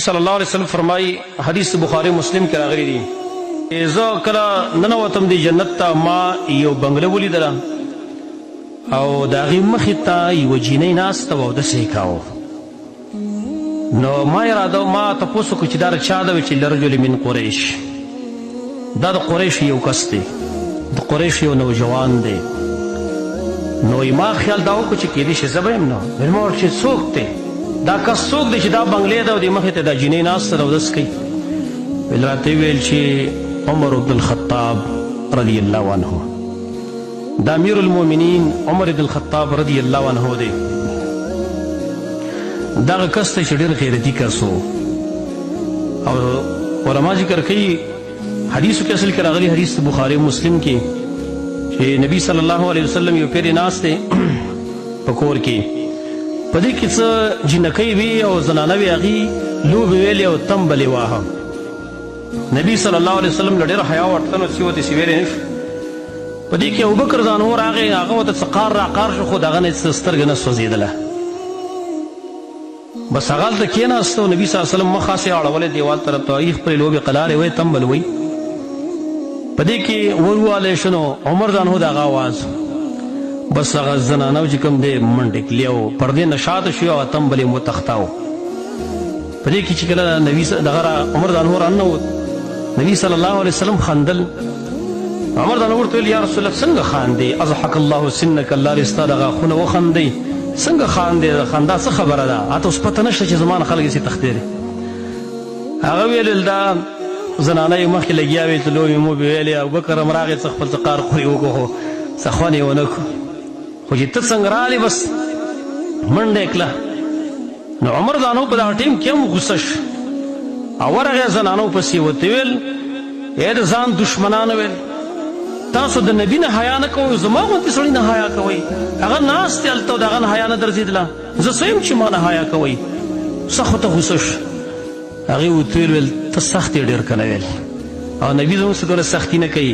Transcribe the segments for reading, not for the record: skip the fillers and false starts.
صلی الله علیه وسلم فرمایي حدیث بخاری مسلم کې راغلی دی زه کله ننوتم دی جنت ته ما یو بنګله ولیدله او د هغې مخې ته یوه جینۍ ناسته وه او داسې یې کاوه نو ما اراده ما تپوس وکړو چې دا د چا ده چې لرجل من قریش دا د قریش یو کس دی د قریش یو نوجوان دی نو ما خیال دا وکړو چې کیدای شي زه به یم نو ما ورته چې څوک دی دا کس څوک دی چې دا بنګلې ده او دې مخې ته دا جینۍ ناسته ده او داسې کوي ویل راته ویل چې عمر بن الخطاب رضی الله عنه دا امیر المؤمنین عمر بن الخطاب رضی الله عنه دی دغه کس ته چې ډېر غیرتي کس و او علما ذکر کوي حدیثو کې اصل کې راغلی حدیث بخاري مسلم کې چې نبی صلی الله علیه وسلم یو پیر ناست دی په کور کې په دې کې څه جنکۍ وي او زنانه وي هغې لوبې ویلې او تمبلې واهه نبی صلی الله علیه وسلم له ډېره حیا ورته نو چې ورته سې ویلې نه شو په دې کې ابوبکر ځانور راغی هغه ورته څه قار راقار شو خو د هغه نه څه سترګه نه سوځېدله بس هغه هلته کېناسته او نبي صلی الله علیه وسلم مخ هسې اړولی دیوال طرف ته هغې خپلې لوبې قلارې وی تمبل وی په دې کې وروالی شو نو عمر ځانهو د هغه آواز بس هغه زنانه چې کوم دی منډې کلي او پردې نه شاته شوي او تمبل یې وتښتاو په دې کې چې کله نبي دغه عمر ځانهو راننوت نبي صلی الله علیه وسلم خندل عمر ځانهو ورته ویل یا رسول الله څنګه خاندې اضحک الله سنک الله دې ستا دغه غاښونه وخندئ څنګه خاندې خندا څه خبره ده اته اوس پته نشته چې زما نه خلک یې تښتېدې هغه ویل دا زنانه یې مخکې لګیا وې چې لوبې موبې ویلې ابوبکر هم راغی څه خپل څه قار خورې وکړو خو څه خوند یې ونه کړو خو چې ته څنګه رالې بس منډه یې کړه نو عمر ځانو په دغه ټیم کې هم غوسه شو او ورغې زنانو پسې ورته ویل ای د ځان دشمنانو ویل تاسو د نبي نه حیا نه کوئ زما غوندې سړي نه حیا کوئ هغه ناست دی هلته د هغه نه حیا نه درځېدله زه څه یم چې ما نه حیا کوئ سخت ورته غوسه شو هغې ورته ویل ته سخت یې ډېر که نه ویل او نبي زموږ څه ډوله سختي نه کوي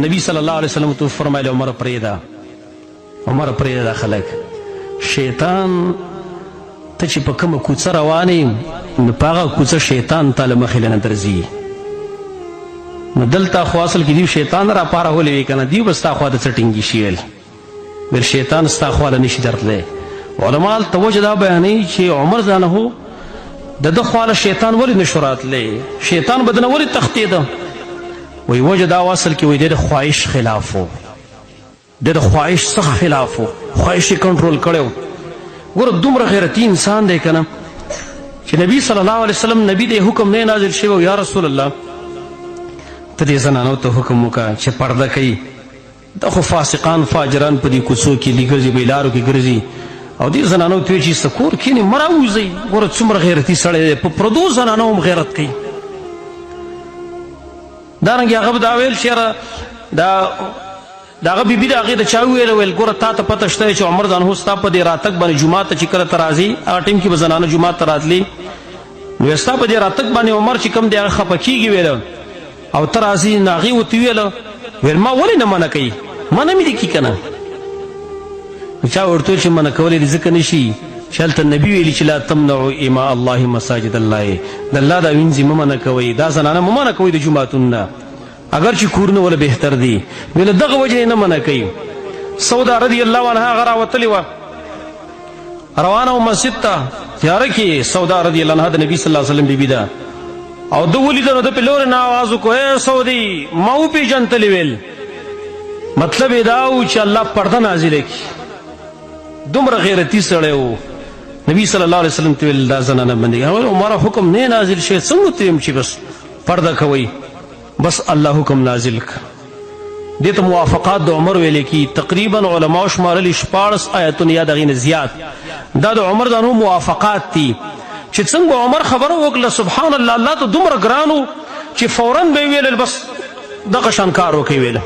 نبي صلی الله علیه وسلم ته وفرمایل عمر پرېږده عمر پرېږده دا خلک شیطان ته چې په کومه کوڅه روان یې نو په هغه کوڅه شیطان تا له مخې نه درځي نو دلته خو اصل کې دیو شیطان راپارهولی وي که نه دیو به ستا خوا ته څه ټینګي شي ویل شیطان ستا خواله نشي درتلی علما هلته وجه دا بیانوي چې عمر ځانهو د ده خواله شیطان ولې نشو راتلی شیطان به د نه ولې تښتېده وایي وجه دا و اصل کې وایي دی د خواهش خلاف و دی د خواهش څخه خلاف و خواهش یې کنټرول کړی و ګوره دومره غیرتي انسان دی که نه چې نبي صلی الله علیه وسلم نبي دی حکم نه نازل شوی یا رسول الله ته دې زنانو ته حکم وکړه چې پرده کوي دا خو فاسقان فاجران په دې کوڅو کې ګرځي بیلارو کې ګرځي او دې زنانو ته وایي چې سته کور کښېنې مه راوځئ ګوره څومره غیرتي سړی دی په پردو زنانو هم غیرت کوي دارنګې هغه به دا ویل چې یاره د هغه بیبي د هغې د چا وویله ویل ګوره تا ته پته شته چې عمر ځانهو ستا په دې راتګ باندې جومات ته چې کله ته راځې هغه ټیم کې به زنانه جومات ته راتلې نو ستا په دې راتګ باندې عمر چې کوم دی هغه خفه کېږي ویله او ته راځي نو هغې ورته ویله ویل ما ولې نه منع کوي منع مې دې کي که نه نو چا ورته ویل چې منع کولی دې ځکه نه شي چې هلته نبي ویلي چې لا تمنعوا اماء الله مساجد الله د الله دا وینځې مه منع کوئ دا زنانه مه منع کوئ د جوماتونو نه اگر چې کورونه وله بهتر دي ویله دغه وجه یې نه منع کوي سودا رضی الله عنها هغه راوتلې وه روانه و مسجد ته تیاره کې سودا رضی الله عنها د نبي صلی الله علیه وسلم بیبي ده او ده ولیده نو ده پې لورې نه آواز وکړو ای سعودي ما وپېژندلې ویل مطلب یې دا و چې الله پرده نازله کړي دومره غیرتي سړی و نبي صلی الله علیه وسلم ته ویل دا زنانه بندګي عمره حکم نه نازل شوی څنګه ته یم چې بس پرده کوئ بس الله حکم نازل کړ دې ته موافقات د عمر ویلې کی تقریبا علماو شمارلي 14 آیتونه یا د هغې نه زیات دا د عمر ځانو موافقات دي چې څنګه عمر خبره وکړه سبحان الله الله ته دومره ګران و چې فورا به یې ویلل بس دغه شان کار وکړئ ویله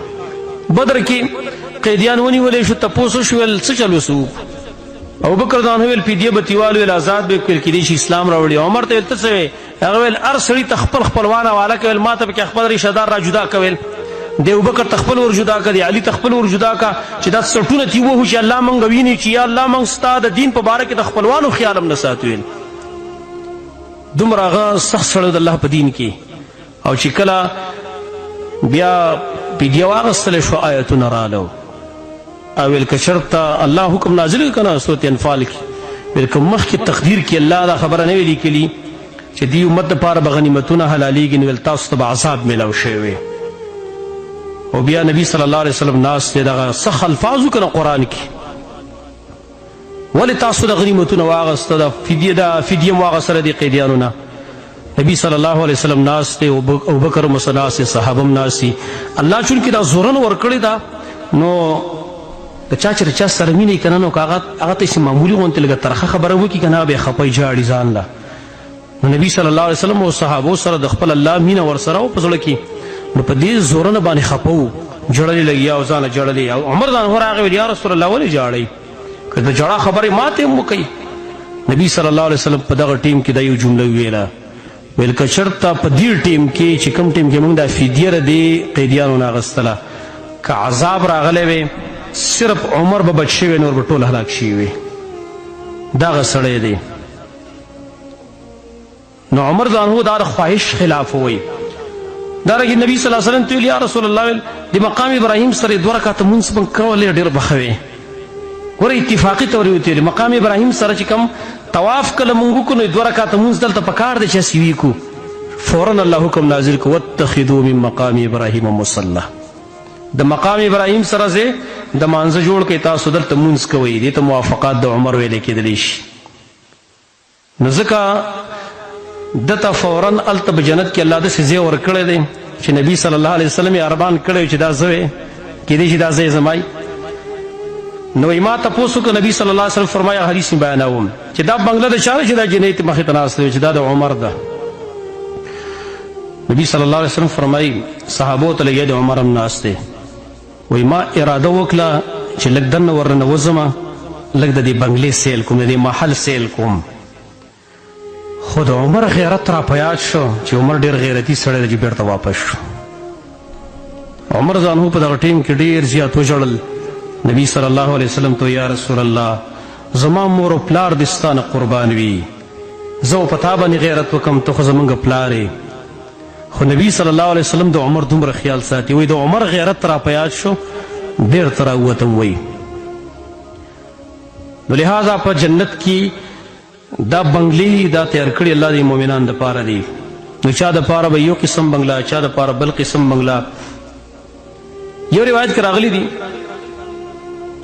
بدر کې قیدیان ونیولی شو تپوس وشو ویل څه چل وسو ابوبکر ځان ویل فدیه به تیوال ویل آزاد به کړل کېدای شي اسلام راوړي عمر ته ویل ته څه ویې هغه ویل هر سړي ته خپل خپلوان حواله کویل ما ته پکې خپل ریشه دار را جدا کویل د ابوبکر ته خپل ور جدا کړه د علي ته خپل ور جدا کړه چې دا سټونه تي ووهو چې الله موږ ویني چې یا الله موږ ستا د دین په باره کې د خپلوانو خیال هم نه ساتو ویل دومره هغه سخت سړی د الله په دین کې او چې کله بیا فدیه واغستلی شو آیتونه رالو او ویل که چېرته الله حکم نازل کنه سورت انفال کې ویل که مخکې تقدیر کې الله دا خبره نه وي لیکلي چې دې امت دپاره به غنیمتونه حلالېږي نو ویل تاسو ته به عذاب میلاو شوی او بیا نبی صلی الله علیه وسلم ناست دی دغه سخت الفاظ وکنه قرآن کې ولې تاسو د غنیمتونه واغسته د فدیه م واغستله دې قیدیانو نه نبی صلی الله علیه وسلم ناست دی ابوبکر هم ناست دی صحابه هم ناست دي الله چونکې دا زورن ورکړې ده نو د چا چې د چا سره مینه یي که نه نو که هغه ته یې معمولي غوندې لږه ترخه خبره وکړي که نه به یې خفه جاړي ځان له نو نبی صلی الله علیه وسلم او صحابو سره د خپل الله مینه ورسره و په زړه کې نو په دې زورنه باندې خفه و جړلې لګیا او ځانه جړلې او عمر ځان هو راغی ویل یا رسول الله ولې جاړئ که د جړا خبرې ماته هم وکئ نبی صلی الله علیه وسلم په دغه ټیم کې دا یو جمله ویله ویل که چېرته په دې ټیم کې چې کوم ټیم کې موږ دا فدیه د دې قیدیانو نه اخیستله که عذاب راغلی وی صرف عمر به بچ شوی نور به ټول هلاک شوي وي دغه سړی دی نو عمر ځانهو دا د خواهش خلاف وی دارنګې نبی صلی الله علیه وسلم ته ویل یا رسول الله ویل د مقام ابراهیم سره 2 رکعته مونځ به کولی ډېر به ښه وی ګوره اتفاقي طور یې وتېلي مقام ابراهیم سره چې کوم طواف کله مونږ وکړو نو 2 رکعته مونځ دلته پکار دی چې هسې وي کړو فورا الله حکم نازل کړو واتخذوا من مقام ابراهیم مصله د مقام ابراهیم سره زه د مانځه جوړ کړئ تاسو دلته مونځ کوئ دې ته موافقات د عمر ویلی کېدلی شي نو ځکه دته فورا هلته په جنت کې الله داسې ځای ورکړی دی چې نبي صلی الله علیه وسلم یې ارمان کړی چې دا زه وی کېدی چې دا ځای زما نو ما تپوس وکړه نبي صلی الله علیه وسلم فرمایه حدیث مې بیانوم چې دا بنګله د چا دی چې دا جنۍ ته مخې ته ناست دی چې دا د عمر ده نبی صلی الله علیه وسلم فرمایي صحابو ته لګیا د عمر هم ناست دی وی ما اراده وکړه چې لږ دننه ورننه وځمه لږ د دې بنګلې سیل کوم د دې محل سیل کوم خو د عمر غیرت را په یاد شو چې عمر ډېر غیرتي سړی دی چې بېرته واپس شو عمر ځانهو په دغه ټیم کې ډېر زیات وژړل نبی صلی الله علیه وسلم ته یا رسول الله زما مور او پلار دې ستا نه قربان وي زه په تا باندې غیرت وکړم ته خو زموږ پلار خو نبی صلی الله علیه وسلم د عمر دومره خیال ساتي وایي د عمر غیرت را په یاد شو بېرته راووتم وایي نو لهذا په جنت کې دا بنګلې دا تیار کړي الله د مؤمنان دپاره دي نو چا دپاره به یو قسم بنګله چا دپاره بل قسم بنګله یو روایت کې راغلی دي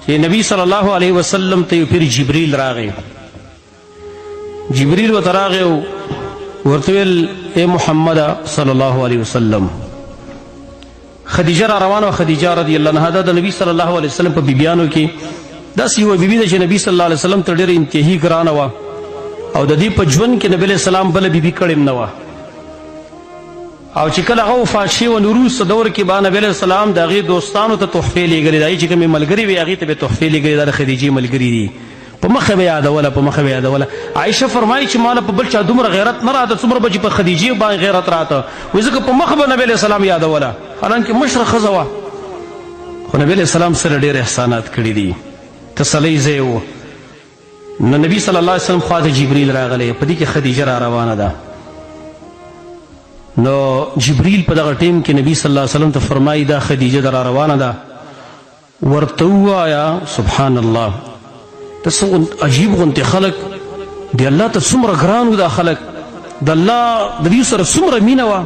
چې نبی صلی الله علیه وسلم ته یو پیر جبریل راغی جبریل ورته راغی او ورته ویل ای محمد صلی الله علیه وسلم خدیجه را روانه خدیجه رضی الله عنها د نبی صلی الله علیه وسلم په بیبیانو کې داسې یوه بیبي ده چې نبی صلی الله علیه وسلم ته ډېره انتهایي ګرانه وه او د دې په ژوند کې نبی علیه السلام بله بیبي کړې هم نه وه او چې کله هغه وفات شوه نو وروسته دور کې به نبی علیه السلام د هغې دوستانو ته تحفې لیږلې د هغې چې کومې ملګري وي هغې ته به تحفې لیږلې دا د خدیجې ملګري دي په مخه به یادوله په مخه به یادوله عایشه فرمایي چې ماله په بل چا دومره غیرت نه راته څومره به چې په خدیجې باندې غیرت راته وایي ځکه په مخه به نبی علیه السلام یادوله حالانکې مشره ښځه وه خو نبی علیه السلام سره ډېر احسانات کړي دي تسلی ځای و نو نبی صلی الله علیه وسلم خواته جبریل راغلی په دې کې خدیجه را روانه ده نو جبریل په دغه ټیم کې نبی صلی الله علیه وسلم ته فرمایي دا خدیجه ده را روانه ده ورته ووایه سبحان الله ته څه عجیب غوندې خلک د الله ته څومره ګران و دا خلک د الله د دوی سره څومره مینه وه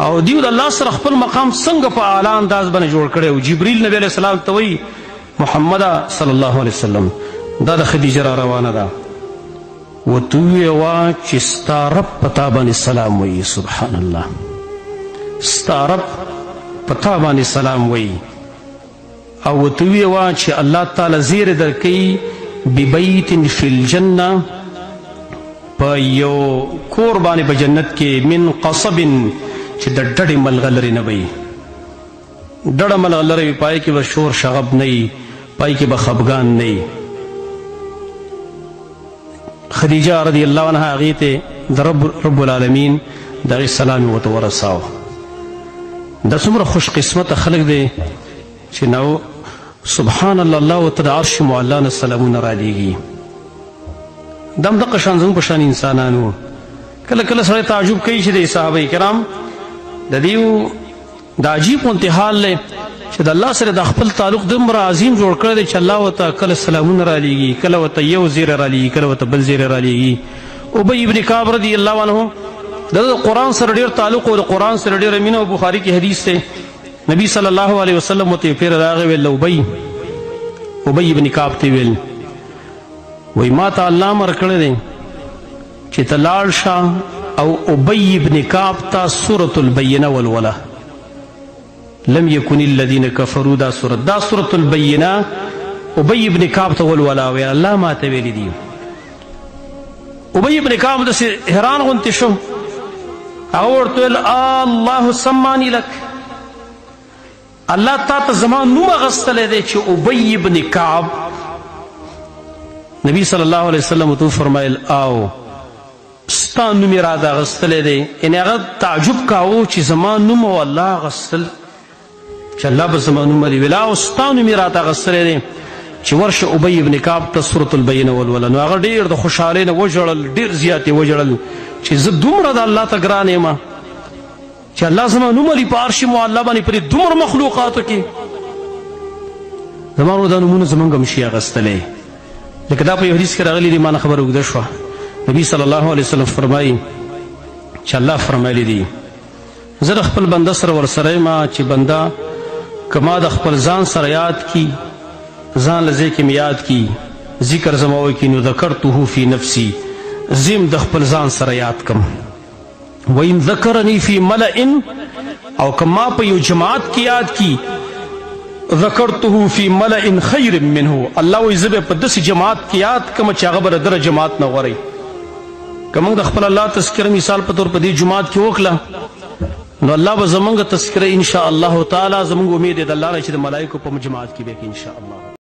او دوی د الله سره خپل مقام څنګه په اعلی انداز باندې جوړ کړی و جبریل نبی علیه السلام ته وایي محمد صلی الله علیه وسلم دا د خدیجه را روانه ده ورته ویې وه چې ستا رب په تا باندې سلام وایي سبحان الله ستا رب په تا باندې سلام وایي او ورته ویې وه چې الله تعالی زیری درکوي ببیت فی الجنه په یو کور باندې په جنت کې من قصب چې د ډډې ملغلرې نه وي ډډه ملغلرې وي پای کې به شور شغب نه وي پای کې به خفګان نه وي خدیجه رضی الله عنها هغې ته د رب العالمین د هغې سلام یې ورته ورساوه دا څومره خوش قسمته خلک دی چې نو سبحان الله الله ورته د عرش معلا نه سلامونه رالیږي دا هم دقه شان زموږ په شان انسانان وو کله کله سره تعجب کوي چې د صحابه کرام د دیو د عجیب انتحال له چې د الله سره د خپل تعلق دومره عظیم جوړ کړی دی چې الله ورته کله سلامونه رالیږي، کله ورته یو زیری رالیږي، کله ورته بل زیری رالیږي. ابی ابن کعب رضی الله عنه د قرآن سره ډېر تعلق او د قرآن سره ډېره مینه او بخاري کې حدیث دی. نبی صلی الله علیه وسلم ورته پیر راغی ویل ابی ابن کعب ته ویل وی ما ته الله امر کړی دی چې ته لاړ شه او ابی ابن کعب ته سورة البینه ولوله. لم يكن الذين كفروا دا سورة البینه ابی ابن کعب ته ولوله وی الله ما ته ویلی دی. ابی ابن کعب داسې حیران غوندې شو، هغه ورته ویل الله سمانی لک، الله تا ته زما نوم اخیستلی دی چې ابی ابن کعب. نبی صلی الله علیه وسلم ورته وفرمیل او ستا نوم یې راته اخیستلی دی. یعنې هغه تعجب کاوه چې زما نوم او الله اخیستل، چې الله به زما نوم لري. ویل او ستا نوم یې راته اخیستلی دی چې ورشه ابی ابن کعب ته سورة البینه ولوله. نو هغه ډېر د خوشحالۍ نه وژړل، ډېر زیات یې وژړل چې زه دومره د الله ته ګران یم چې الله زما نوم لري په عرش معلی باندې په دې دومره مخلوقاتو کې. زما نو دا نومونه زمونږ هم شي اخیستلی. لکه دا په یو حدیث کې راغلي دي، ما نه خبره اوږده شوه. نبی صلی الله علیه وسلم فرمایي چې الله فرمایلی دي زه د خپل بنده سره ورسره یم چې بنده که ما د خپل ځان سره یاد کی، ځان له ځای کې مې یاد کی، ذکر زما وکړي، نو ذکرته فی نفسی، زم د خپل ځان سره یاد کم. وان ذکرنی فی ملئ، او که ما په یو جماعت کې یاد کی، ذکرته فی ملئ خیر منه، الله وایي زه به په داسې جماعت کې یاد کم چې هغه به د دغه جماعت نه غوره. که موږ د خپل الله تذکره مثال په طور په دې جماعت کې وکړه نو الله به زمونږ تذکره انشاء الله تعالی، زمونږ امید دی د الله نه چې د ملایکو په جماعت کې به ان شاء الله.